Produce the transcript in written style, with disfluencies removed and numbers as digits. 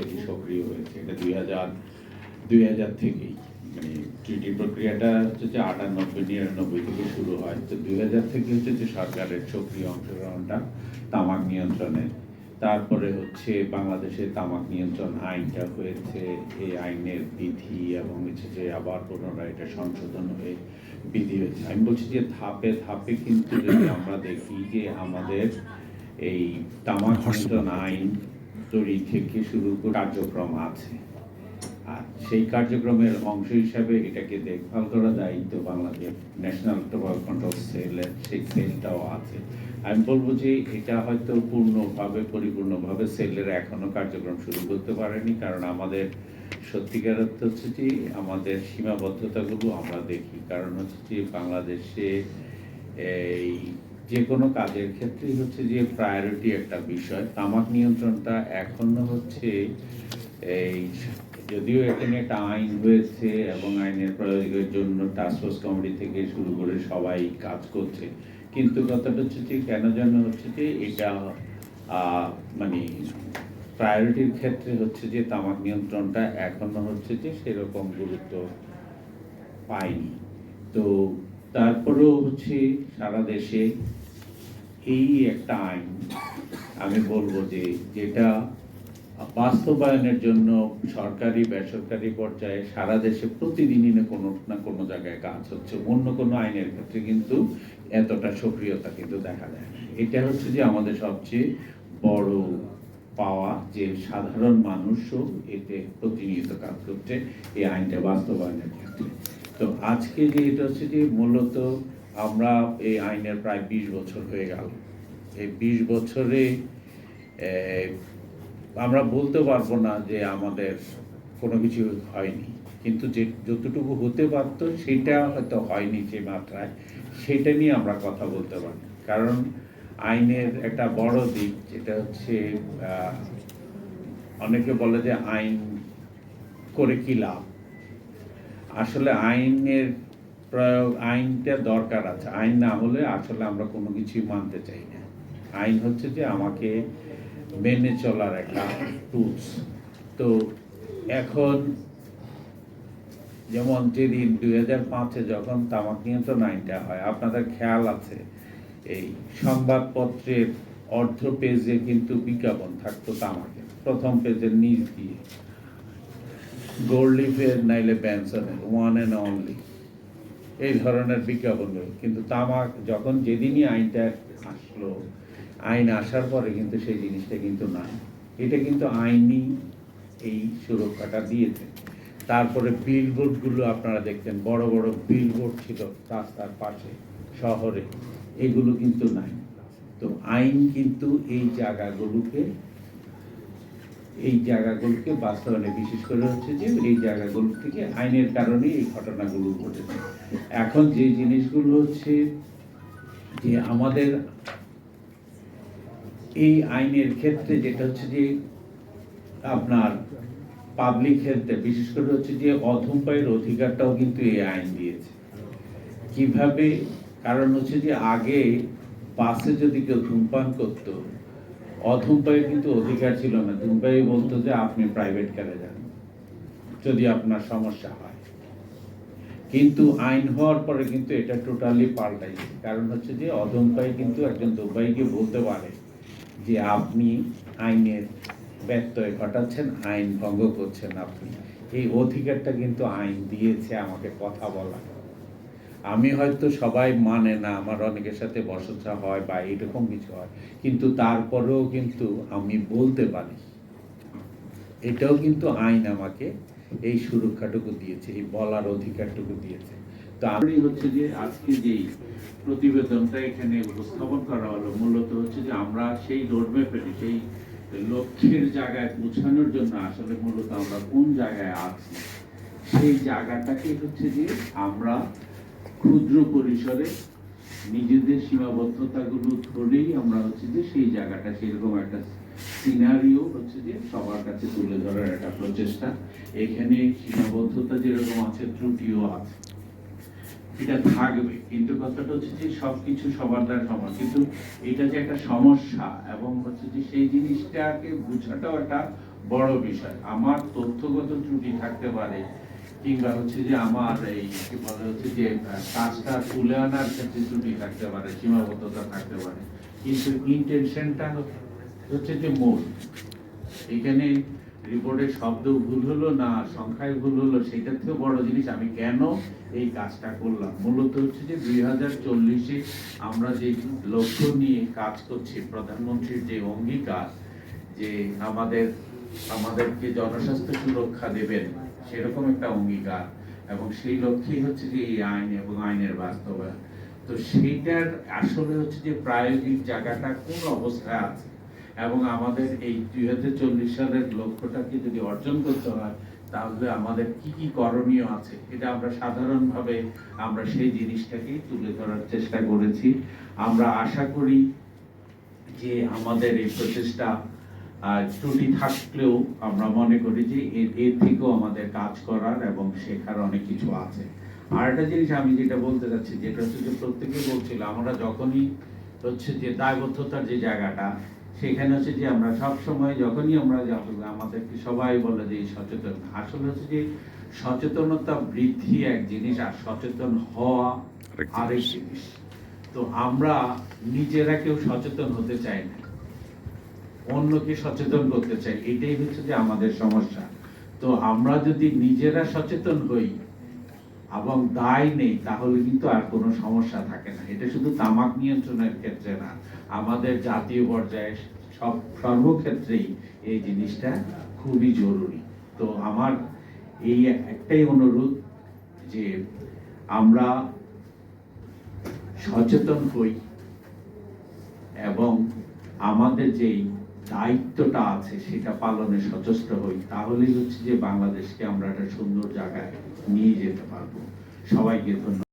আর কি সক্রিয় হয়েছে। এটা 2000 থেকেই, মানে ট্রিটি প্রক্রিয়াটা হচ্ছে যে 98-99 থেকে শুরু হয়। তো 2000 থেকে হচ্ছে যে সরকারের সক্রিয় অংশগ্রহণটা তামাক নিয়ন্ত্রণে। তারপরে হচ্ছে বাংলাদেশে তামাক নিয়ন্ত্রণ আইনটা হয়েছে, এই আইনের বিধি এবং হচ্ছে যে আবার পুনরায় এটা সংশোধন হয়ে বিধি হয়েছে। আমি বলছি যে ধাপে ধাপে কিন্তু যদি আমরা দেখি যে আমাদের এই তামাক নিয়ন্ত্রণ আইন তৈরি থেকে শুরু করে কার্যক্রম আছে, আর সেই কার্যক্রমের অংশ হিসাবে এটাকে দেখভাল করার দায়িত্ব বাংলাদেশ ন্যাশনাল টোবাকো কন্ট্রোল সেলের, সেই সেলটাও আছে। আমি বলবো যে এটা হয়তো পরিপূর্ণভাবে সেলের এখনো কার্যক্রম শুরু করতে পারেনি, কারণ আমাদের সত্যিকার অর্থ হচ্ছে যে আমাদের সীমাবদ্ধতাগুলো আমরা দেখি। কারণ হচ্ছে যে বাংলাদেশে এই যে কোনো কাজের ক্ষেত্রেই হচ্ছে যে প্রায়োরিটি একটা বিষয়। তামাক নিয়ন্ত্রণটা এখনো হচ্ছে এই, যদিও এখানে একটা আইন হয়েছে এবং আইনের প্রয়োগের জন্য টাস্কফোর্স কমিটি থেকে শুরু করে সবাই কাজ করছে, কিন্তু কথাটা হচ্ছে যে কেন যেন হচ্ছে যে এটা মানে প্রায়োরিটির ক্ষেত্রে হচ্ছে যে তামাক নিয়ন্ত্রণটা এখনো হচ্ছে যে সেরকম গুরুত্ব পায়নি। তো তারপরেও হচ্ছে সারা দেশে এই একটা আইন, আমি বলবো যে যেটা বাস্তবায়নের জন্য সরকারি বেসরকারি পর্যায়ে সারা দেশে প্রতিদিনই কোনো না কোনো জায়গায় কাজ হচ্ছে। অন্য কোনো আইনের ক্ষেত্রে কিন্তু এতটা সক্রিয়তা কিন্তু দেখা যায় না। এটা হচ্ছে যে আমাদের সবচেয়ে বড় পাওয়া, যে সাধারণ মানুষও এতে প্রতিনিয়ত কাজ করছে এই আইনটা বাস্তবায়নের ক্ষেত্রে। তো আজকে যে এটা হচ্ছে যে মূলত আমরা এই আইনের প্রায় 20 বছর হয়ে গেল। এই 20 বছরে আমরা বলতে পারবো না যে আমাদের কোনো কিছু হয়নি, কিন্তু যে যতটুকু হতে পারত সেটা হয়তো হয়নি যে মাত্রায়, সেটা নিয়ে আমরা কথা বলতে পারি। কারণ আইনের একটা বড় দিক যেটা হচ্ছে অনেকে বলে যে আইন করে কি লাভ। আসলে আইনের প্রয়োগ, আইনটা দরকার আছে। আইন না হলে আসলে আমরা কোনো কিছুই মানতে চাই না। আইন হচ্ছে যে আমাকে মেনে চলার একটা টুলস। তো এখন যেমন যেদিন 2005-এ যখন তামাক নিয়ন্ত্রণ আইনটা হয়, আপনাদের খেয়াল আছে এই সংবাদপত্রের অর্ধ পেজে কিন্তু বিজ্ঞাপন থাকতো তামাকের, প্রথম পেজের নিচ দিয়ে গোল্ড লিফের নাইলে ব্যানসনের ওয়ান অ্যান্ড অনলি, এই ধরনের বিজ্ঞাপনগুলো। কিন্তু তামাক যখন যেদিনই আইনটা আসলো, আইন আসার পরে কিন্তু সেই জিনিসটা কিন্তু নাই। এটা কিন্তু আইনই এই সুরক্ষাটা দিয়েছে। তারপরে বিলবোর্ডগুলো আপনারা দেখতেন, বড় বড় বিলবোর্ড ছিল রাস্তার পাশে শহরে, এগুলো কিন্তু নাই। তো আইন কিন্তু এই জায়গাগুলোকে বাস্তবায়নে, বিশেষ করে হচ্ছে যে এই জায়গাগুলো থেকে আইনের কারণে এই ঘটনাগুলো ঘটেছে। এখন যে জিনিসগুলো হচ্ছে যে আমাদের এই আইনের ক্ষেত্রে যেটা হচ্ছে যে আপনার পাবলিক হেলথে, বিশেষ করে হচ্ছে যে অধূমপায়ের অধিকারটাও কিন্তু এই আইন দিয়েছে। কিভাবে? কারণ হচ্ছে যে আগে বাসে যদি কেউ ধূমপান করতো, অধূমপায়ের কিন্তু অধিকার ছিল না। ধূমপায়ী বলতো যে আপনি প্রাইভেট কারে যান যদি আপনার সমস্যা হয়। কিন্তু আইন হওয়ার পরে কিন্তু এটা টোটালি পাল্টাইছে। কারণ হচ্ছে যে অধূমপায়ী কিন্তু একজন ধূমপায়ীকে বলতে পারে যে আপনি আইনের ব্যত্যয় ঘটাচ্ছেন, আইন ভঙ্গ করছেন আপনি। এই অধিকারটা কিন্তু আইন দিয়েছে আমাকে কথা বলা। আমি হয়তো সবাই মানে না, আমার অনেকের সাথে বচসা হয় বা এরকম কিছু হয়, কিন্তু তারপরেও কিন্তু আমি বলতে পারি। এটাও কিন্তু আইন আমাকে এই সুরক্ষাটুকু দিয়েছে, এই বলার অধিকারটুকু দিয়েছে। তো আমি হচ্ছে যে আজকে যেই প্রতিবেদনটা এখানে উপস্থাপন করা হলো, মূলত হচ্ছে যে আমরা সেই রোডম্যাপের, সেই লক্ষ্যের জায়গায় পৌঁছানোর জন্য আসলে মূলত আমরা কোন জায়গায় আছি, সেই জায়গাটাকে হচ্ছে যে আমরা ক্ষুদ্র পরিসরে নিজেদের সীমাবদ্ধতাগুলো ধরেই আমরা হচ্ছে যে সেই জায়গাটা, সেরকম একটা সিনারিও হচ্ছে যে সবার কাছে তুলে ধরার একটা প্রচেষ্টা। এখানে সীমাবদ্ধতা যেরকম আছে, ত্রুটিও আছে, এটা থাকবে। কিন্তু কথাটা হচ্ছে যে সবকিছু সবার দ্বারা সমান, কিন্তু এটা যে একটা সমস্যা এবং হচ্ছে যে সেই জিনিসটাকে বোঝাটাও একটা বড় বিষয়। আমার তথ্যগত ত্রুটি থাকতে পারে, কিংবা হচ্ছে যে আমার এই কি বলে হচ্ছে যে কাজটা তুলে আনার ক্ষেত্রে ত্রুটি থাকতে পারে, সীমাবদ্ধতা থাকতে পারে, কিন্তু ইন্টেনশনটা হচ্ছে যে মূল। এখানে রিপোর্টের শব্দ ভুল হলো না সংখ্যায় ভুল হলো, সেটার থেকেও বড় জিনিস আমি কেন এই কাজটা করলাম। মূলত হচ্ছে যে 2040-এ আমরা যে লক্ষ্য নিয়ে কাজ করছি, প্রধানমন্ত্রীর যে অঙ্গীকার যে আমাদেরকে জনস্বাস্থ্য সুরক্ষা দেবেন, সেরকম একটা অঙ্গীকার, এবং সেই লক্ষ্যেই হচ্ছে যে এই আইন এবং আইনের বাস্তবায়ন। তো সেইটার আসলে হচ্ছে যে প্রায়োগিক জায়গাটা কোন অবস্থায় আছে, এবং আমাদের এই 2040 সালের লক্ষ্যটাকে যদি অর্জন করতে হয়, তাহলে আমাদের কি কি করণীয় আছে, এটা আমরা সাধারণভাবে আমরা সেই জিনিসটাকেই তুলে ধরার চেষ্টা করেছি। আমরা আশা করি যে আমাদের এই প্রচেষ্টা ত্রুটি থাকলেও আমরা মনে করি যে এর থেকেও আমাদের কাজ করার এবং শেখার অনেক কিছু আছে। আর একটা জিনিস আমি যেটা বলতে চাচ্ছি, যেটা হচ্ছে যে প্রত্যেকে বলছিল, আমরা যখনই হচ্ছে যে দায়বদ্ধতার যে জায়গাটা, সেখানে হচ্ছে যে আমরা সব সময় যখনই আমরা আমাদেরকে সবাই বলে যে সচেতন, আসলে হচ্ছে যে সচেতনতা বৃদ্ধি এক জিনিস, আর সচেতন হওয়া আরেক জিনিস। তো আমরা নিজেরা কেউ সচেতন হতে চাই না, অন্যকে সচেতন করতে চাই, এটাই হচ্ছে যে আমাদের সমস্যা। তো আমরা যদি নিজেরা সচেতন হই এবং দায় নেই, তাহলে কিন্তু আর কোনো সমস্যা থাকে না। এটা শুধু তামাক নিয়ন্ত্রণের ক্ষেত্রে না, আমাদের জাতীয় পর্যায়ে সর্বক্ষেত্রেই এই জিনিসটা খুবই জরুরি। তো আমার এই একটাই অনুরোধ যে আমরা সচেতন হই এবং আমাদের যেই দায়িত্বটা আছে সেটা পালনে সচেষ্ট হই, তাহলেই হচ্ছে যে বাংলাদেশকে আমরা একটা সুন্দর জায়গায় নিয়ে যেতে পারবো। সবাইকে ধন্যবাদ।